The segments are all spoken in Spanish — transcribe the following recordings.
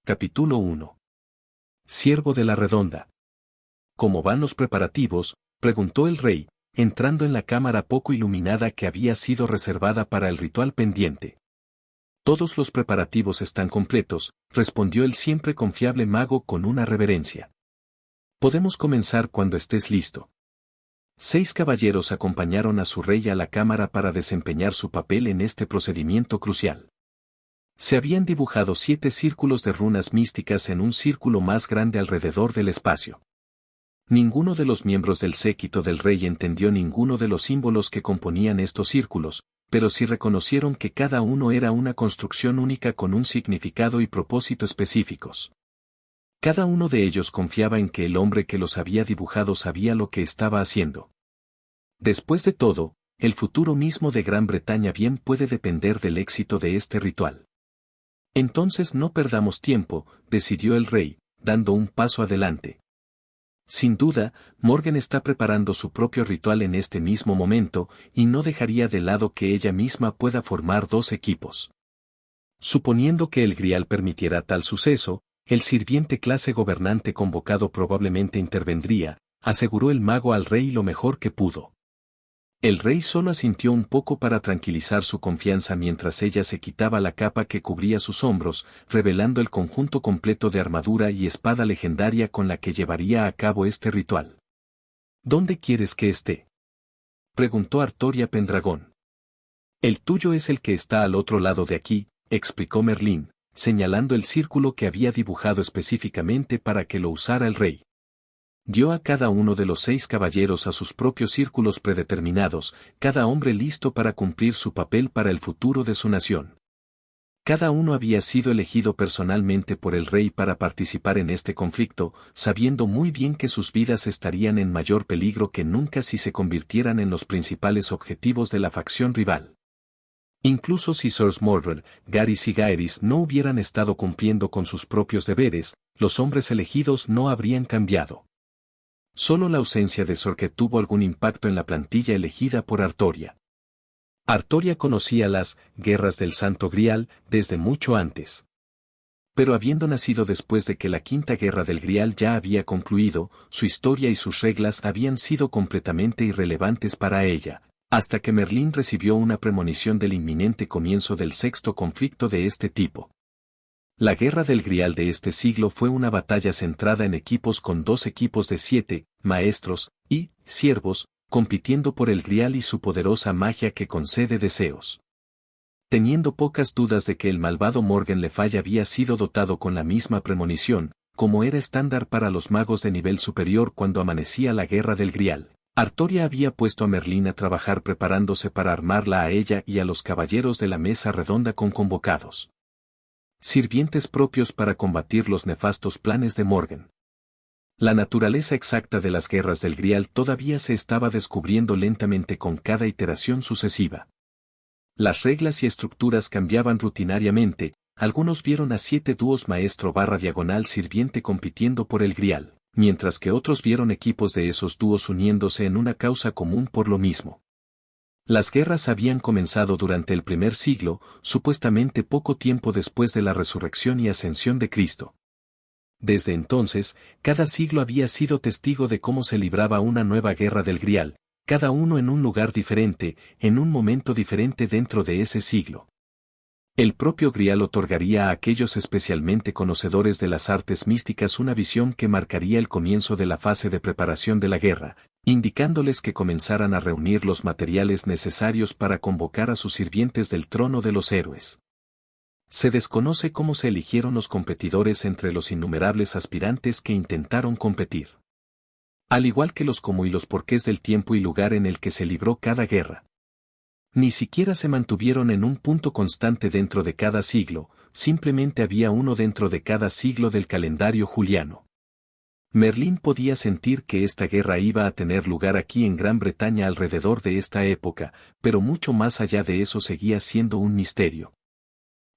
Capítulo 1. Siervo de la Redonda. ¿Cómo van los preparativos?, preguntó el rey, entrando en la cámara poco iluminada que había sido reservada para el ritual pendiente. Todos los preparativos están completos, respondió el siempre confiable mago con una reverencia. Podemos comenzar cuando estés listo. 6 caballeros acompañaron a su rey a la cámara para desempeñar su papel en este procedimiento crucial. Se habían dibujado 7 círculos de runas místicas en un círculo más grande alrededor del espacio. Ninguno de los miembros del séquito del rey entendió ninguno de los símbolos que componían estos círculos, pero sí reconocieron que cada uno era una construcción única con un significado y propósito específicos. Cada uno de ellos confiaba en que el hombre que los había dibujado sabía lo que estaba haciendo. Después de todo, el futuro mismo de Gran Bretaña bien puede depender del éxito de este ritual. Entonces no perdamos tiempo, decidió el rey, dando un paso adelante. Sin duda, Morgan está preparando su propio ritual en este mismo momento, y no dejaría de lado que ella misma pueda formar 2 equipos. Suponiendo que el grial permitiera tal suceso, el sirviente clase gobernante convocado probablemente intervendría, aseguró el mago al rey lo mejor que pudo. El rey solo asintió un poco para tranquilizar su confianza mientras ella se quitaba la capa que cubría sus hombros, revelando el conjunto completo de armadura y espada legendaria con la que llevaría a cabo este ritual. ¿Dónde quieres que esté?, preguntó Artoria Pendragón. El tuyo es el que está al otro lado de aquí, explicó Merlín, señalando el círculo que había dibujado específicamente para que lo usara el rey. Dio a cada uno de los 6 caballeros a sus propios círculos predeterminados, cada hombre listo para cumplir su papel para el futuro de su nación. Cada uno había sido elegido personalmente por el rey para participar en este conflicto, sabiendo muy bien que sus vidas estarían en mayor peligro que nunca si se convirtieran en los principales objetivos de la facción rival. Incluso si Sir Mordred, Garys y Gaerys no hubieran estado cumpliendo con sus propios deberes, los hombres elegidos no habrían cambiado. Solo la ausencia de Sorket tuvo algún impacto en la plantilla elegida por Artoria. Artoria conocía las guerras del Santo Grial desde mucho antes. Pero habiendo nacido después de que la Quinta Guerra del Grial ya había concluido, su historia y sus reglas habían sido completamente irrelevantes para ella, hasta que Merlín recibió una premonición del inminente comienzo del 6º conflicto de este tipo. La Guerra del Grial de este siglo fue una batalla centrada en equipos con 2 equipos de 7, maestros, y siervos, compitiendo por el Grial y su poderosa magia que concede deseos. Teniendo pocas dudas de que el malvado Morgan Le Fay había sido dotado con la misma premonición, como era estándar para los magos de nivel superior cuando amanecía la Guerra del Grial, Artoria había puesto a Merlín a trabajar preparándose para armarla a ella y a los caballeros de la mesa redonda con convocados. Sirvientes propios para combatir los nefastos planes de Morgan. La naturaleza exacta de las guerras del Grial todavía se estaba descubriendo lentamente con cada iteración sucesiva. Las reglas y estructuras cambiaban rutinariamente, algunos vieron a 7 dúos maestro/diagonal sirviente compitiendo por el Grial, mientras que otros vieron equipos de esos dúos uniéndose en una causa común por lo mismo. Las guerras habían comenzado durante el primer siglo, supuestamente poco tiempo después de la resurrección y ascensión de Cristo. Desde entonces, cada siglo había sido testigo de cómo se libraba una nueva guerra del Grial, cada uno en un lugar diferente, en un momento diferente dentro de ese siglo. El propio Grial otorgaría a aquellos especialmente conocedores de las artes místicas una visión que marcaría el comienzo de la fase de preparación de la guerra, indicándoles que comenzaran a reunir los materiales necesarios para convocar a sus sirvientes del trono de los héroes. Se desconoce cómo se eligieron los competidores entre los innumerables aspirantes que intentaron competir. Al igual que los cómo y los porqués del tiempo y lugar en el que se libró cada guerra. Ni siquiera se mantuvieron en un punto constante dentro de cada siglo, simplemente había uno dentro de cada siglo del calendario juliano. Merlín podía sentir que esta guerra iba a tener lugar aquí en Gran Bretaña alrededor de esta época, pero mucho más allá de eso seguía siendo un misterio.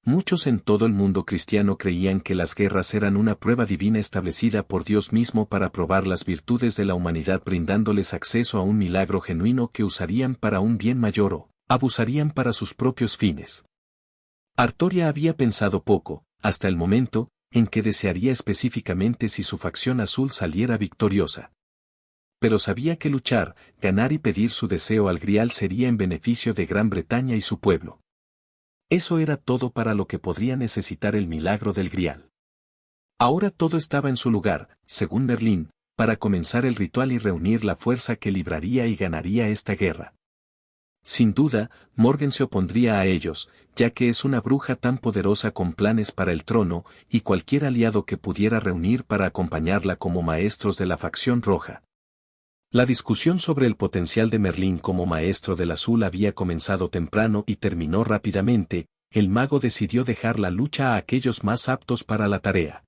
Muchos en todo el mundo cristiano creían que las guerras eran una prueba divina establecida por Dios mismo para probar las virtudes de la humanidad brindándoles acceso a un milagro genuino que usarían para un bien mayor o abusarían para sus propios fines. Artoria había pensado poco, hasta el momento, en que desearía específicamente si su facción azul saliera victoriosa. Pero sabía que luchar, ganar y pedir su deseo al Grial sería en beneficio de Gran Bretaña y su pueblo. Eso era todo para lo que podría necesitar el milagro del Grial. Ahora todo estaba en su lugar, según Merlín, para comenzar el ritual y reunir la fuerza que libraría y ganaría esta guerra. Sin duda, Morgan se opondría a ellos, ya que es una bruja tan poderosa con planes para el trono, y cualquier aliado que pudiera reunir para acompañarla como maestros de la facción roja. La discusión sobre el potencial de Merlín como maestro del azul había comenzado temprano y terminó rápidamente. El mago decidió dejar la lucha a aquellos más aptos para la tarea.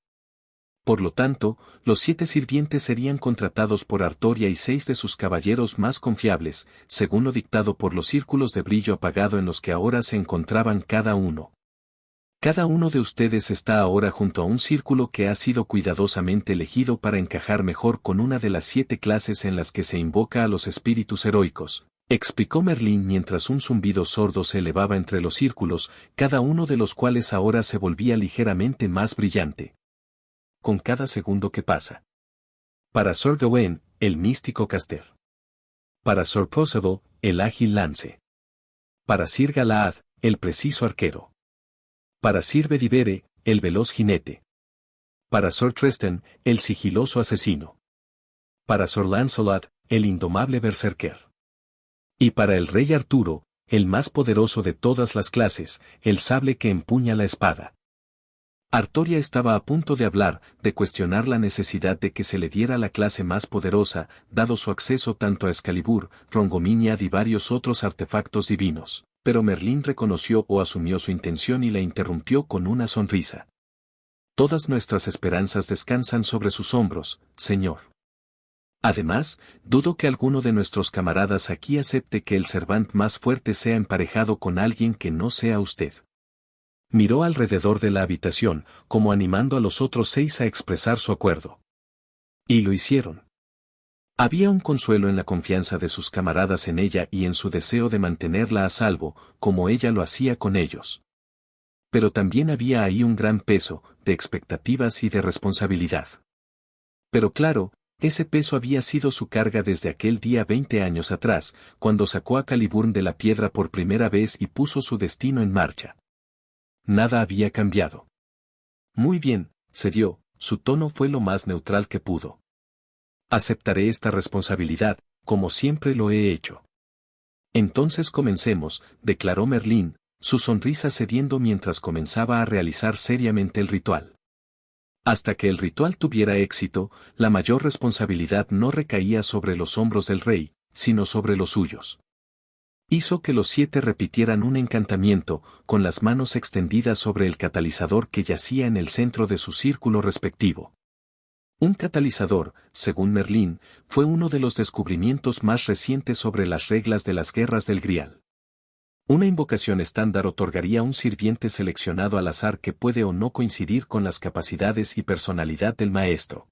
Por lo tanto, los 7 sirvientes serían contratados por Artoria y 6 de sus caballeros más confiables, según lo dictado por los círculos de brillo apagado en los que ahora se encontraban cada uno. Cada uno de ustedes está ahora junto a un círculo que ha sido cuidadosamente elegido para encajar mejor con una de las 7 clases en las que se invoca a los espíritus heroicos, explicó Merlín mientras un zumbido sordo se elevaba entre los círculos, cada uno de los cuales ahora se volvía ligeramente más brillante. Con cada segundo que pasa. Para Sir Gawain, el místico caster. Para Sir Percival, el ágil lance. Para Sir Galahad, el preciso arquero. Para Sir Bedivere, el veloz jinete. Para Sir Tristan, el sigiloso asesino. Para Sir Lancelot, el indomable berserker. Y para el rey Arturo, el más poderoso de todas las clases, el sable que empuña la espada. Artoria estaba a punto de hablar, de cuestionar la necesidad de que se le diera la clase más poderosa, dado su acceso tanto a Excalibur, Rongominiad y varios otros artefactos divinos, pero Merlín reconoció o asumió su intención y la interrumpió con una sonrisa. Todas nuestras esperanzas descansan sobre sus hombros, señor. Además, dudo que alguno de nuestros camaradas aquí acepte que el Servant más fuerte sea emparejado con alguien que no sea usted. Miró alrededor de la habitación, como animando a los otros 6 a expresar su acuerdo. Y lo hicieron. Había un consuelo en la confianza de sus camaradas en ella y en su deseo de mantenerla a salvo, como ella lo hacía con ellos. Pero también había ahí un gran peso, de expectativas y de responsabilidad. Pero claro, ese peso había sido su carga desde aquel día 20 años atrás, cuando sacó a Caliburn de la piedra por primera vez y puso su destino en marcha. Nada había cambiado. Muy bien, cedió, su tono fue lo más neutral que pudo. Aceptaré esta responsabilidad, como siempre lo he hecho. Entonces comencemos, declaró Merlín, su sonrisa cediendo mientras comenzaba a realizar seriamente el ritual. Hasta que el ritual tuviera éxito, la mayor responsabilidad no recaía sobre los hombros del rey, sino sobre los suyos. Hizo que los 7 repitieran un encantamiento, con las manos extendidas sobre el catalizador que yacía en el centro de su círculo respectivo. Un catalizador, según Merlín, fue uno de los descubrimientos más recientes sobre las reglas de las guerras del Grial. Una invocación estándar otorgaría un sirviente seleccionado al azar que puede o no coincidir con las capacidades y personalidad del maestro.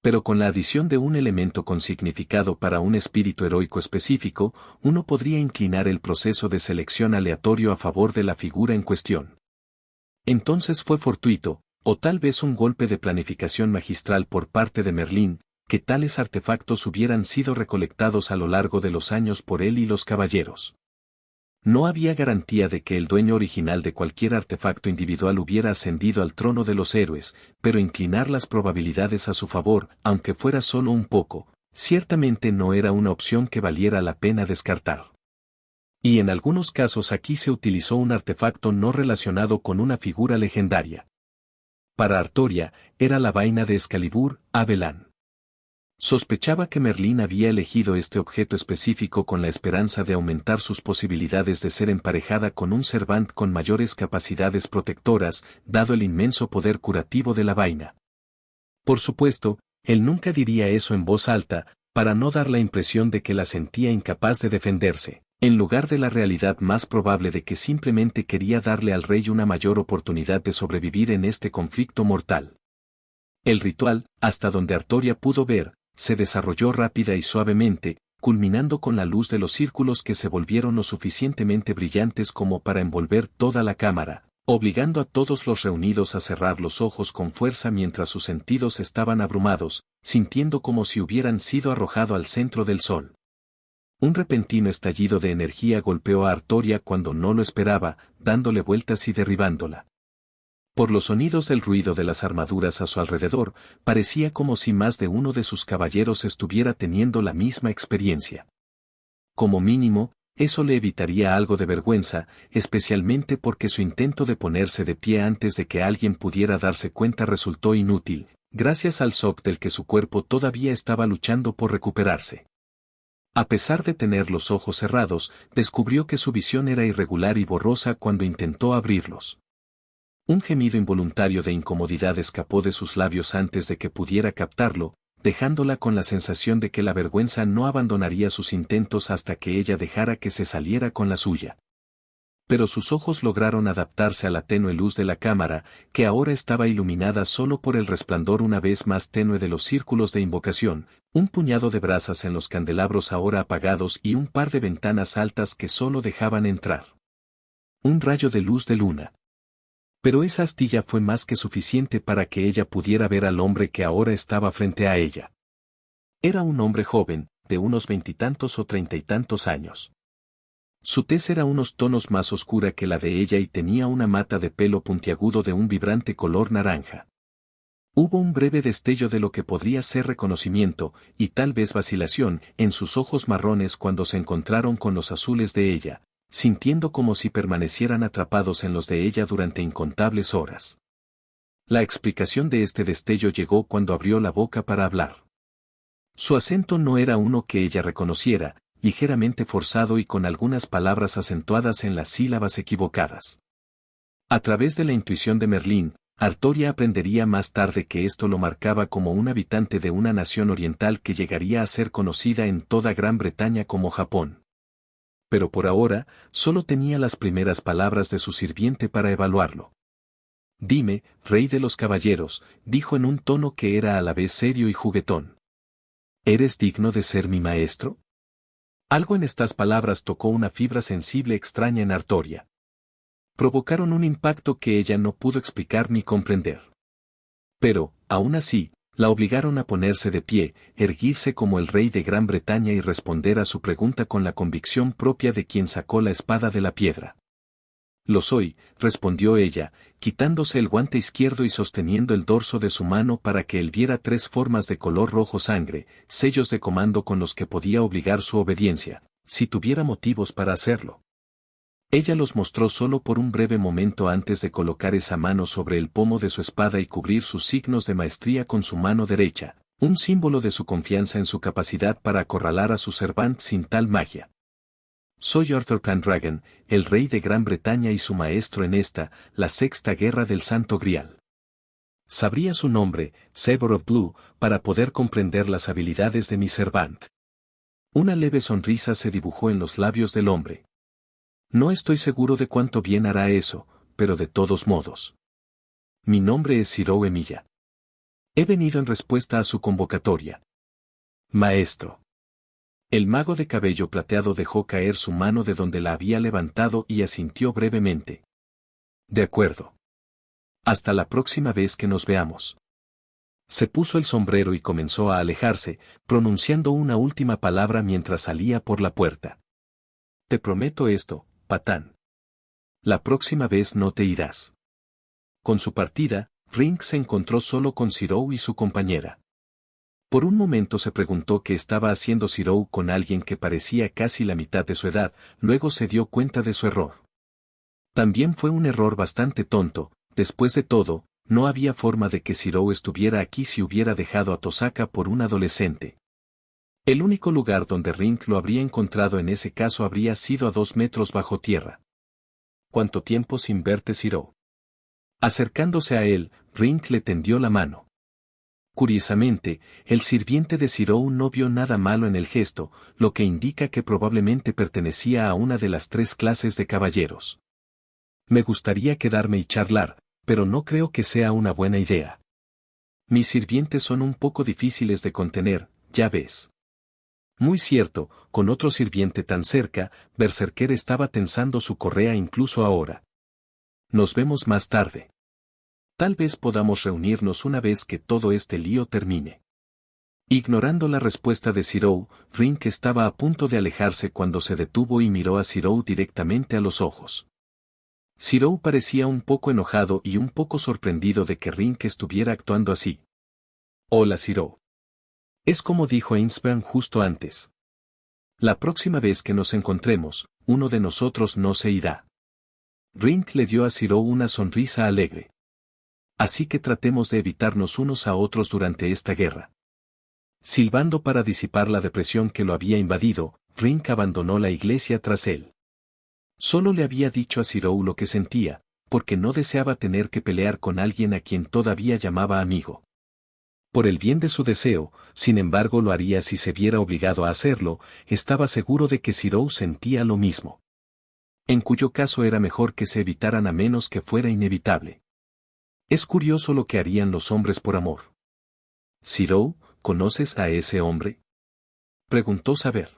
Pero con la adición de un elemento con significado para un espíritu heroico específico, uno podría inclinar el proceso de selección aleatorio a favor de la figura en cuestión. Entonces fue fortuito, o tal vez un golpe de planificación magistral por parte de Merlín, que tales artefactos hubieran sido recolectados a lo largo de los años por él y los caballeros. No había garantía de que el dueño original de cualquier artefacto individual hubiera ascendido al trono de los héroes, pero inclinar las probabilidades a su favor, aunque fuera solo un poco, ciertamente no era una opción que valiera la pena descartar. Y en algunos casos aquí se utilizó un artefacto no relacionado con una figura legendaria. Para Artoria, era la vaina de Excalibur, Abelan. Sospechaba que Merlín había elegido este objeto específico con la esperanza de aumentar sus posibilidades de ser emparejada con un Servant con mayores capacidades protectoras, dado el inmenso poder curativo de la vaina. Por supuesto, él nunca diría eso en voz alta, para no dar la impresión de que la sentía incapaz de defenderse, en lugar de la realidad más probable de que simplemente quería darle al rey una mayor oportunidad de sobrevivir en este conflicto mortal. El ritual, hasta donde Artoria pudo ver, se desarrolló rápida y suavemente, culminando con la luz de los círculos que se volvieron lo suficientemente brillantes como para envolver toda la cámara, obligando a todos los reunidos a cerrar los ojos con fuerza mientras sus sentidos estaban abrumados, sintiendo como si hubieran sido arrojado al centro del sol. Un repentino estallido de energía golpeó a Artoria cuando no lo esperaba, dándole vueltas y derribándola. Por los sonidos del ruido de las armaduras a su alrededor, parecía como si más de uno de sus caballeros estuviera teniendo la misma experiencia. Como mínimo, eso le evitaría algo de vergüenza, especialmente porque su intento de ponerse de pie antes de que alguien pudiera darse cuenta resultó inútil, gracias al shock del que su cuerpo todavía estaba luchando por recuperarse. A pesar de tener los ojos cerrados, descubrió que su visión era irregular y borrosa cuando intentó abrirlos. Un gemido involuntario de incomodidad escapó de sus labios antes de que pudiera captarlo, dejándola con la sensación de que la vergüenza no abandonaría sus intentos hasta que ella dejara que se saliera con la suya. Pero sus ojos lograron adaptarse a la tenue luz de la cámara, que ahora estaba iluminada solo por el resplandor una vez más tenue de los círculos de invocación, un puñado de brasas en los candelabros ahora apagados y un par de ventanas altas que solo dejaban entrar un rayo de luz de luna. Pero esa astilla fue más que suficiente para que ella pudiera ver al hombre que ahora estaba frente a ella. Era un hombre joven, de unos 20 o 30 años. Su tez era unos tonos más oscura que la de ella y tenía una mata de pelo puntiagudo de un vibrante color naranja. Hubo un breve destello de lo que podría ser reconocimiento, y tal vez vacilación, en sus ojos marrones cuando se encontraron con los azules de ella, sintiendo como si permanecieran atrapados en los de ella durante incontables horas. La explicación de este destello llegó cuando abrió la boca para hablar. Su acento no era uno que ella reconociera, ligeramente forzado y con algunas palabras acentuadas en las sílabas equivocadas. A través de la intuición de Merlín, Artoria aprendería más tarde que esto lo marcaba como un habitante de una nación oriental que llegaría a ser conocida en toda Gran Bretaña como Japón. Pero por ahora, solo tenía las primeras palabras de su sirviente para evaluarlo. «Dime, rey de los caballeros», dijo en un tono que era a la vez serio y juguetón. «¿Eres digno de ser mi maestro?» Algo en estas palabras tocó una fibra sensible extraña en Artoria. Provocaron un impacto que ella no pudo explicar ni comprender. Pero, aún así, la obligaron a ponerse de pie, erguirse como el rey de Gran Bretaña y responder a su pregunta con la convicción propia de quien sacó la espada de la piedra. «Lo soy», respondió ella, quitándose el guante izquierdo y sosteniendo el dorso de su mano para que él viera 3 formas de color rojo sangre, sellos de comando con los que podía obligar su obediencia, si tuviera motivos para hacerlo. Ella los mostró solo por un breve momento antes de colocar esa mano sobre el pomo de su espada y cubrir sus signos de maestría con su mano derecha, un símbolo de su confianza en su capacidad para acorralar a su servant sin tal magia. «Soy Arthur Pendragon, el rey de Gran Bretaña y su maestro en esta, la 6ª guerra del Santo Grial». Sabría su nombre, Saber of Blue, para poder comprender las habilidades de mi servant. Una leve sonrisa se dibujó en los labios del hombre. «No estoy seguro de cuánto bien hará eso, pero de todos modos. Mi nombre es Ciro Emilia. He venido en respuesta a su convocatoria». «Maestro». El mago de cabello plateado dejó caer su mano de donde la había levantado y asintió brevemente. «De acuerdo. Hasta la próxima vez que nos veamos». Se puso el sombrero y comenzó a alejarse, pronunciando una última palabra mientras salía por la puerta. «Te prometo esto, patán. La próxima vez no te irás». Con su partida, Ring se encontró solo con Ciro y su compañera. Por un momento se preguntó qué estaba haciendo Ciro con alguien que parecía casi la mitad de su edad, luego se dio cuenta de su error. También fue un error bastante tonto, después de todo, no había forma de que Ciro estuviera aquí si hubiera dejado a Tosaka por un adolescente. El único lugar donde Ring lo habría encontrado en ese caso habría sido a 2 metros bajo tierra. «¿Cuánto tiempo sin verte, Ciro?» Acercándose a él, Ring le tendió la mano. Curiosamente, el sirviente de Ciro no vio nada malo en el gesto, lo que indica que probablemente pertenecía a una de las 3 clases de caballeros. «Me gustaría quedarme y charlar, pero no creo que sea una buena idea. Mis sirvientes son un poco difíciles de contener, ya ves». Muy cierto, con otro sirviente tan cerca, Berserker estaba tensando su correa incluso ahora. Nos vemos más tarde. Tal vez podamos reunirnos una vez que todo este lío termine. Ignorando la respuesta de Zirou, Rink estaba a punto de alejarse cuando se detuvo y miró a Zirou directamente a los ojos. Zirou parecía un poco enojado y un poco sorprendido de que Rink estuviera actuando así. Hola Zirou. Es como dijo Ainsburn justo antes. La próxima vez que nos encontremos, uno de nosotros no se irá. Rink le dio a Zirou una sonrisa alegre. Así que tratemos de evitarnos unos a otros durante esta guerra. Silbando para disipar la depresión que lo había invadido, Rink abandonó la iglesia tras él. Solo le había dicho a Zirou lo que sentía, porque no deseaba tener que pelear con alguien a quien todavía llamaba amigo. Por el bien de su deseo, sin embargo lo haría si se viera obligado a hacerlo, estaba seguro de que Zirou sentía lo mismo. En cuyo caso era mejor que se evitaran a menos que fuera inevitable. Es curioso lo que harían los hombres por amor. Zirou, ¿conoces a ese hombre? Preguntó Saber.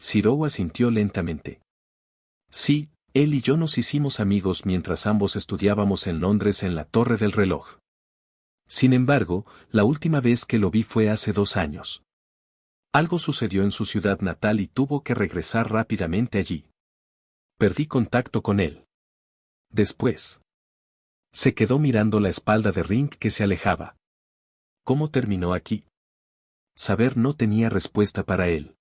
Zirou asintió lentamente. Sí, él y yo nos hicimos amigos mientras ambos estudiábamos en Londres en la Torre del Reloj. Sin embargo, la última vez que lo vi fue hace 2 años. Algo sucedió en su ciudad natal y tuvo que regresar rápidamente allí. Perdí contacto con él. Después. Se quedó mirando la espalda de Rink que se alejaba. ¿Cómo terminó aquí? Saber no tenía respuesta para él.